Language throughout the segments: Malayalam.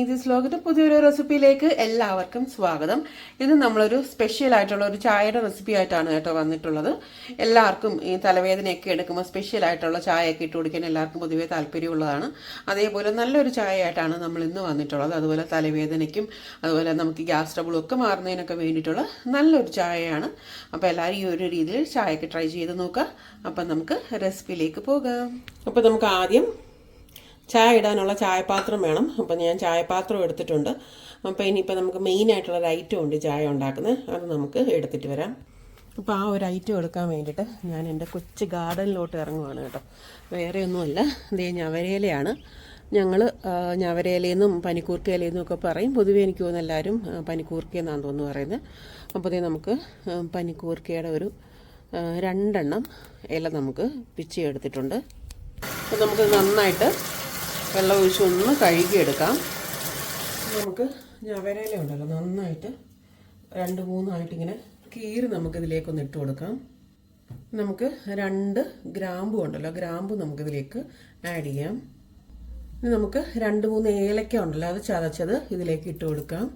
നീതിസ് വ്ലോഗിന്റെ പുതിയൊരു റെസിപ്പിയിലേക്ക് എല്ലാവർക്കും സ്വാഗതം. ഇത് നമ്മളൊരു സ്പെഷ്യൽ ആയിട്ടുള്ള ഒരു ചായയുടെ റെസിപ്പി ആയിട്ടാണ് കേട്ടോ വന്നിട്ടുള്ളത്. എല്ലാവർക്കും ഈ തലവേദനയൊക്കെ എടുക്കുമ്പോൾ സ്പെഷ്യൽ ആയിട്ടുള്ള ചായയൊക്കെ ഇട്ട് കുടിക്കാൻ എല്ലാവർക്കും പൊതുവേ താല്പര്യമുള്ളതാണ്. അതേപോലെ നല്ലൊരു ചായ ആയിട്ടാണ് നമ്മൾ ഇന്ന് വന്നിട്ടുള്ളത്. അതുപോലെ തലവേദനയ്ക്കും അതുപോലെ നമുക്ക് ഗ്യാസ് ട്രബിളും ഒക്കെ മാറുന്നതിനൊക്കെ വേണ്ടിയിട്ടുള്ള നല്ലൊരു ചായയാണ്. അപ്പോൾ എല്ലാവരും ഈ ഒരു രീതിയിൽ ചായയൊക്കെ ട്രൈ ചെയ്ത് നോക്കുക. അപ്പം നമുക്ക് റെസിപ്പിയിലേക്ക് പോകാം. അപ്പോൾ നമുക്ക് ആദ്യം ചായ ഇടാനുള്ള ചായപാത്രം വേണം. അപ്പം ഞാൻ ചായപാത്രം എടുത്തിട്ടുണ്ട്. അപ്പോൾ ഇനിയിപ്പോൾ നമുക്ക് മെയിനായിട്ടുള്ളൊരു ഐറ്റം ഉണ്ട് ചായ ഉണ്ടാക്കുന്നത്, അത് നമുക്ക് എടുത്തിട്ട് വരാം. അപ്പോൾ ആ ഒരു ഐറ്റം എടുക്കാൻ വേണ്ടിയിട്ട് ഞാൻ എൻ്റെ കൊച്ചു ഗാർഡനിലോട്ട് ഇറങ്ങുവാണ് കേട്ടോ. വേറെ ഒന്നുമല്ല, ഇതേ ഞവരയിലയാണ്. ഞങ്ങൾ ഞവരയിലെന്നും പനിക്കൂർക്കയിലെന്നും ഒക്കെ പറയും. പൊതുവേ എനിക്ക് തോന്നുന്നു എല്ലാവരും പനിക്കൂർക്കയെന്നാണ് തോന്നുന്നു പറയുന്നത്. അപ്പോൾ ഇതേ നമുക്ക് പനിക്കൂർക്കയുടെ ഒരു 2 എണ്ണം ഇല നമുക്ക് പിച്ചി എടുത്തിട്ടുണ്ട്. അപ്പോൾ നമുക്ക് നന്നായിട്ട് വെള്ളം ഒഴിച്ച് ഒന്ന് കഴുകിയെടുക്കാം. നമുക്ക് ഞവരയില ഉണ്ടല്ലോ, നന്നായിട്ട് 2-3 ആയിട്ടിങ്ങനെ കീറി നമുക്കിതിലേക്കൊന്ന് ഇട്ട് കൊടുക്കാം. നമുക്ക് 2 ഗ്രാമ്പു ഉണ്ടല്ലോ, ഗ്രാമ്പു നമുക്കിതിലേക്ക് ആഡ് ചെയ്യാം. ഇനി നമുക്ക് 2-3 ഏലക്ക ഉണ്ടല്ലോ, അത് ചതച്ചത് ഇതിലേക്ക് ഇട്ട് കൊടുക്കാം.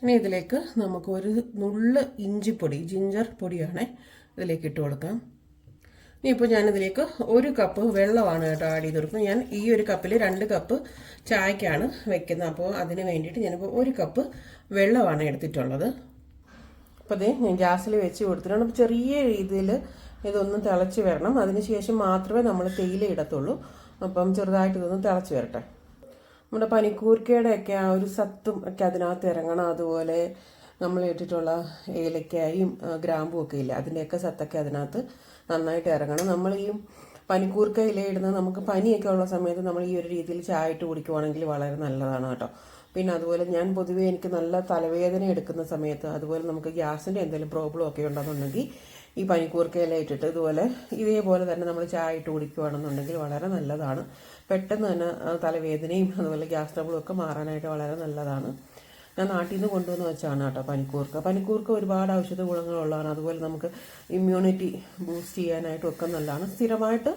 ഇനി ഇതിലേക്ക് നമുക്ക് ഒരു നുള്ള് ഇഞ്ചിപ്പൊടി, ജിഞ്ചർ പൊടിയാണേ, ഇതിലേക്ക് ഇട്ട് കൊടുക്കാം. ഇനിയിപ്പോൾ ഞാനിതിലേക്ക് 1 കപ്പ് വെള്ളമാണ് കേട്ടോ ആഡ് ചെയ്ത് കൊടുക്കുന്നത്. ഞാൻ ഈ ഒരു കപ്പിൽ 2 കപ്പ് ചായക്കാണ് വെക്കുന്നത്. അപ്പോൾ അതിന് വേണ്ടിയിട്ട് ഞാനിപ്പോൾ 1 കപ്പ് വെള്ളമാണ് എടുത്തിട്ടുള്ളത്. അപ്പോൾ അതേ ഞാൻ ഗ്യാസിൽ വെച്ച് കൊടുത്തിട്ടുണ്ട്. അപ്പോൾ ചെറിയ രീതിയിൽ ഇതൊന്നും തിളച്ച് വരണം. അതിനുശേഷം മാത്രമേ നമ്മൾ തേയില ഇടത്തുള്ളൂ. അപ്പം ചെറുതായിട്ട് ഇതൊന്ന് തിളച്ച് വരട്ടെ. നമ്മുടെ പനിക്കൂർക്കയുടെ ഒക്കെ ആ ഒരു സത്തും ഒക്കെ അതിനകത്ത് ഇറങ്ങണം. അതുപോലെ നമ്മൾ ഇട്ടിട്ടുള്ള ഏലക്കായും ഗ്രാമ്പും ഒക്കെ ഇല്ല, അതിൻ്റെയൊക്കെ സത്തൊക്കെ അതിനകത്ത് നന്നായിട്ട് ഇറങ്ങണം. നമ്മൾ ഈ പനിക്കൂർക്ക ഇല ഇടുന്നത് നമുക്ക് പനിയൊക്കെ ഉള്ള സമയത്ത് നമ്മൾ ഈ ഒരു രീതിയിൽ ചായ ഇട്ട് കുടിക്കുവാണെങ്കിൽ വളരെ നല്ലതാണ് കേട്ടോ. പിന്നെ അതുപോലെ ഞാൻ പൊതുവേ എനിക്ക് നല്ല തലവേദന എടുക്കുന്ന സമയത്ത്, അതുപോലെ നമുക്ക് ഗ്യാസിൻ്റെ എന്തെങ്കിലും പ്രോബ്ലം ഒക്കെ ഉണ്ടെന്നുണ്ടെങ്കിൽ ഈ പനിക്കൂർക്ക ഇല ഇട്ടിട്ട് ഇതേപോലെ തന്നെ നമ്മൾ ചായ ഇട്ട് കുടിക്കുകയാണെന്നുണ്ടെങ്കിൽ വളരെ നല്ലതാണ്. പെട്ടെന്ന് തന്നെ തലവേദനയും അതുപോലെ ഗ്യാസ് ട്രബിളും ഒക്കെ മാറാനായിട്ട് വളരെ നല്ലതാണ്. ഞാൻ നാട്ടിൽ നിന്ന് കൊണ്ടുവന്ന് വെച്ചാണ് കേട്ടോ പനിക്കൂർക്ക. പനിക്കൂർക്ക ഒരുപാട് ഔഷധ ഗുണങ്ങളുള്ളതാണ്. അതുപോലെ നമുക്ക് ഇമ്മ്യൂണിറ്റി ബൂസ്റ്റ് ചെയ്യാനായിട്ടും ഒക്കെ നല്ലതാണ്. സ്ഥിരമായിട്ട്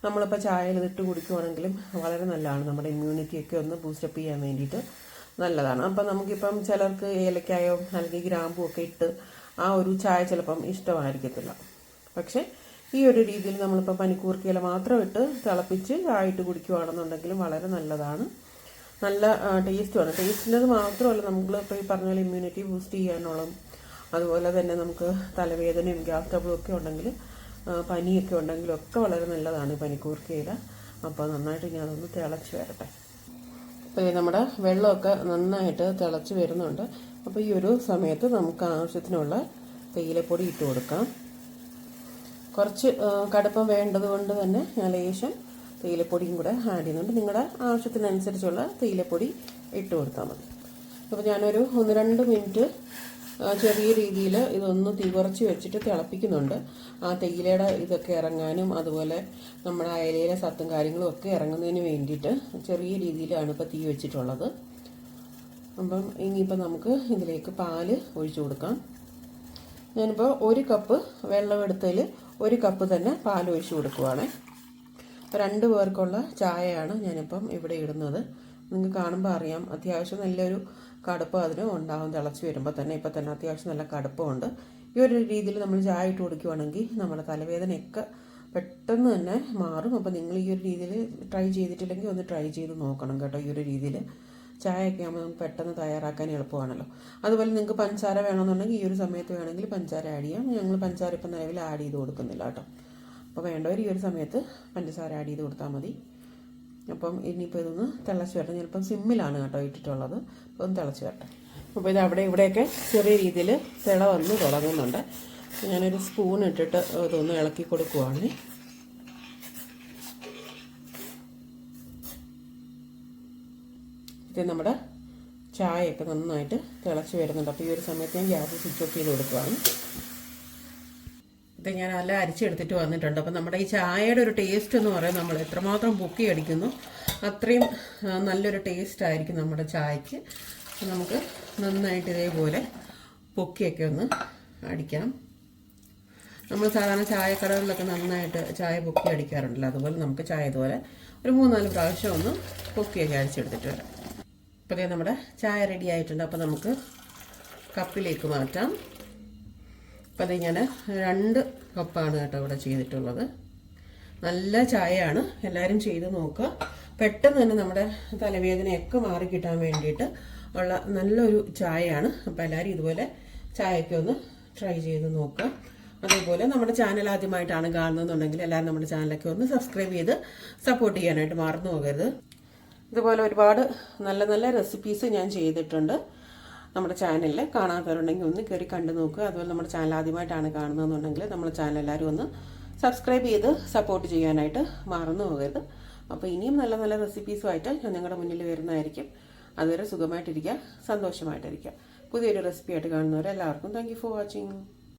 നമ്മളിപ്പോൾ ചായയിൽ ഇട്ട് കുടിക്കുവാണെങ്കിലും വളരെ നല്ലതാണ്. നമ്മുടെ ഇമ്മ്യൂണിറ്റിയൊക്കെ ഒന്ന് ബൂസ്റ്റപ്പ് ചെയ്യാൻ വേണ്ടിയിട്ട് നല്ലതാണ്. അപ്പം നമുക്കിപ്പം ചിലർക്ക് ഏലക്കായോ അല്ലെങ്കിൽ ഗ്രാമ്പും ഒക്കെ ഇട്ട് ആ ഒരു ചായ ചിലപ്പം ഇഷ്ടമായിരിക്കത്തില്ല. പക്ഷേ ഈ ഒരു രീതിയിൽ നമ്മളിപ്പോൾ പനിക്കൂർക്കയില മാത്രം ഇട്ട് തിളപ്പിച്ച് ചായ ഇട്ട് കുടിക്കുകയാണെന്നുണ്ടെങ്കിലും വളരെ നല്ലതാണ്. നല്ല ടേസ്റ്റുമാണ്. ടേസ്റ്റിൻ്റെത് മാത്രമല്ല, നമ്മളിപ്പോൾ ഈ പറഞ്ഞ പോലെ ഇമ്മ്യൂണിറ്റി ബൂസ്റ്റ് ചെയ്യാനുള്ളതും അതുപോലെ തന്നെ നമുക്ക് തലവേദനയും ഗ്യാസ് ട്രബിളും ഒക്കെ ഉണ്ടെങ്കിൽ, പനിയൊക്കെ ഉണ്ടെങ്കിലും ഒക്കെ വളരെ നല്ലതാണ് പനിക്കൂർക്കയില. അപ്പോൾ നന്നായിട്ട് ഇങ്ങനെ അതൊന്ന് തിളച്ച് വരട്ടെ. അപ്പോൾ നമ്മുടെ വെള്ളമൊക്കെ നന്നായിട്ട് തിളച്ച് വരുന്നുണ്ട്. അപ്പോൾ ഈ ഒരു സമയത്ത് നമുക്ക് ആവശ്യത്തിനുള്ള തേയിലപ്പൊടി ഇട്ട് കൊടുക്കാം. കുറച്ച് കടുപ്പം വേണ്ടത് കൊണ്ട് തന്നെ ഞാൻ ലേശം തേയിലപ്പൊടിയും കൂടെ ആഡ് ചെയ്യുന്നുണ്ട്. നിങ്ങളുടെ ആവശ്യത്തിനനുസരിച്ചുള്ള തേയിലപ്പൊടി ഇട്ട് കൊടുത്താൽ മതി. അപ്പോൾ ഞാനൊരു 1-2 മിനിറ്റ് ചെറിയ രീതിയിൽ ഇതൊന്ന് തീ കുറച്ച് വെച്ചിട്ട് തിളപ്പിക്കുന്നുണ്ട്. ആ തേയിലയുടെ ഇതൊക്കെ ഇറങ്ങാനും അതുപോലെ നമ്മുടെ അയലയിലെ സത്തും കാര്യങ്ങളും ഒക്കെ ഇറങ്ങുന്നതിന് വേണ്ടിയിട്ട് ചെറിയ രീതിയിലാണ് ഇപ്പോൾ തീ വെച്ചിട്ടുള്ളത്. അപ്പം ഇനിയിപ്പോൾ നമുക്ക് ഇതിലേക്ക് പാല് ഒഴിച്ചു കൊടുക്കാം. ഞാനിപ്പോൾ 1 കപ്പ് വെള്ളം എടുത്തതിൽ 1 കപ്പ് തന്നെ പാൽ ഒഴിച്ചു കൊടുക്കുവാണേ. 2 പേർക്കുള്ള ചായയാണ് ഞാനിപ്പം ഇവിടെ ഇടുന്നത്. നിങ്ങൾക്ക് കാണുമ്പോൾ അറിയാം, അത്യാവശ്യം നല്ലൊരു കടുപ്പം അതിന് ഉണ്ടാകും. തിളച്ച് വരുമ്പോൾ തന്നെ ഇപ്പം തന്നെ അത്യാവശ്യം നല്ല കടുപ്പമുണ്ട്. ഈ ഒരു രീതിയിൽ നമ്മൾ ചായ ഇട്ട് കുടിക്കുവാണെങ്കിൽ നമ്മുടെ തലവേദനയൊക്കെ പെട്ടെന്ന് തന്നെ മാറും. അപ്പോൾ നിങ്ങൾ ഈ ഒരു രീതിയിൽ ട്രൈ ചെയ്തിട്ടില്ലെങ്കിൽ ഒന്ന് ട്രൈ ചെയ്ത് നോക്കണം കേട്ടോ. ഈ ഒരു രീതിയിൽ ചായയൊക്കെ ആകുമ്പോൾ നമുക്ക് പെട്ടെന്ന് തയ്യാറാക്കാൻ എളുപ്പമാണല്ലോ. അതുപോലെ നിങ്ങൾക്ക് പഞ്ചസാര വേണമെന്നുണ്ടെങ്കിൽ ഈ ഒരു സമയത്ത് വേണമെങ്കിൽ പഞ്ചസാര ആഡ് ചെയ്യാം. ഞങ്ങൾ പഞ്ചസാര ഇപ്പം നിലവിൽ ആഡ് ചെയ്ത് കൊടുക്കുന്നില്ല കേട്ടോ. അപ്പോൾ വേണ്ടവർ ഈ ഒരു സമയത്ത് പഞ്ചസാര ആഡ് ചെയ്ത് കൊടുത്താൽ മതി. അപ്പം ഇനിയിപ്പോൾ ഇതൊന്ന് തിളച്ച് വരട്ടെ. ഞാനിപ്പം സിമ്മിലാണ് കേട്ടോ ഇട്ടിട്ടുള്ളത്. അപ്പോൾ ഒന്ന് തിളച്ച് വരട്ടെ. അപ്പോൾ ഇത് അവിടെ ഇവിടെയൊക്കെ ചെറിയ രീതിയിൽ തിള വന്ന് തുടങ്ങുന്നുണ്ട്. ഞാനൊരു സ്പൂൺ ഇട്ടിട്ട് ഇതൊന്ന് ഇളക്കി കൊടുക്കുവാണ്. ഇത് നമ്മുടെ ചായയൊക്കെ നന്നായിട്ട് തിളച്ച് വരുന്നുണ്ട്. അപ്പോൾ ഈ ഒരു സമയത്ത് ഞാൻ ഗ്യാസ് സ്വിച്ച് ഓഫ് ചെയ്ത് കൊടുക്കുവാണ്. ഇത് ഞാൻ നല്ല അരിച്ചെടുത്തിട്ട് വന്നിട്ടുണ്ട്. അപ്പം നമ്മുടെ ഈ ചായയുടെ ഒരു ടേസ്റ്റ് എന്ന് പറയുന്നത്, നമ്മൾ എത്രമാത്രം പൊക്കി അടിക്കുന്നു അത്രയും നല്ലൊരു ടേസ്റ്റ് ആയിരിക്കും നമ്മുടെ ചായക്ക്. നമുക്ക് നന്നായിട്ട് ഇതേപോലെ പൊക്കിയൊക്കെ ഒന്ന് അടിക്കാം. നമ്മൾ സാധാരണ ചായക്കടകളിലൊക്കെ നന്നായിട്ട് ചായ പൊക്കി അടിക്കാറുണ്ടല്ലോ, അതുപോലെ നമുക്ക് ചായ ഇതുപോലെ ഒരു 3-4 പ്രാവശ്യം ഒന്ന് പൊക്കിയൊക്കെ അടിച്ചെടുത്തിട്ട് വരാം. അപ്പോൾ അതേ നമ്മുടെ ചായ റെഡി ആയിട്ടുണ്ട്. അപ്പോൾ നമുക്ക് കപ്പിലേക്ക് മാറ്റാം. അപ്പോൾ അത് ഞാൻ 2 കപ്പാണ് കേട്ടോ ഇവിടെ ചെയ്തിട്ടുള്ളത്. നല്ല ചായയാണ്, എല്ലാവരും ചെയ്ത് നോക്കുക. പെട്ടെന്ന് തന്നെ നമ്മുടെ തലവേദനയൊക്കെ മാറി കിട്ടാൻ വേണ്ടിയിട്ട് ഉള്ള നല്ലൊരു ചായയാണ്. അപ്പോൾ എല്ലാവരും ഇതുപോലെ ചായയൊക്കെ ഒന്ന് ട്രൈ ചെയ്ത് നോക്കുക. അതേപോലെ നമ്മുടെ ചാനൽ ആദ്യമായിട്ടാണ് കാണുന്നതെന്നുണ്ടെങ്കിൽ എല്ലാവരും നമ്മുടെ ചാനലൊക്കെ ഒന്ന് സബ്സ്ക്രൈബ് ചെയ്ത് സപ്പോർട്ട് ചെയ്യാനായിട്ട് മറന്നു പോകരുത്. ഇതുപോലെ ഒരുപാട് നല്ല നല്ല റെസിപ്പീസ് ഞാൻ ചെയ്തിട്ടുണ്ട് നമ്മുടെ ചാനലിൽ. കാണാത്തവരുണ്ടെങ്കിൽ ഒന്ന് കയറി കണ്ടു നോക്കുക. അതുപോലെ നമ്മുടെ ചാനൽ ആദ്യമായിട്ടാണ് കാണുന്നതെന്നുണ്ടെങ്കിൽ നമ്മുടെ ചാനൽ എല്ലാവരും ഒന്ന് സബ്സ്ക്രൈബ് ചെയ്ത് സപ്പോർട്ട് ചെയ്യാനായിട്ട് മറന്നു പോകരുത്. അപ്പോൾ ഇനിയും നല്ല നല്ല റെസിപ്പീസുമായിട്ട് ഞാൻ നിങ്ങളുടെ മുന്നിൽ വരുന്നതായിരിക്കും. അതുവരെ സുഖമായിട്ടിരിക്കുക, സന്തോഷമായിട്ടിരിക്കുക. പുതിയൊരു റെസിപ്പി ആയിട്ട് കാണുന്നവരെ എല്ലാവർക്കും താങ്ക് യു ഫോർ വാച്ചിങ്.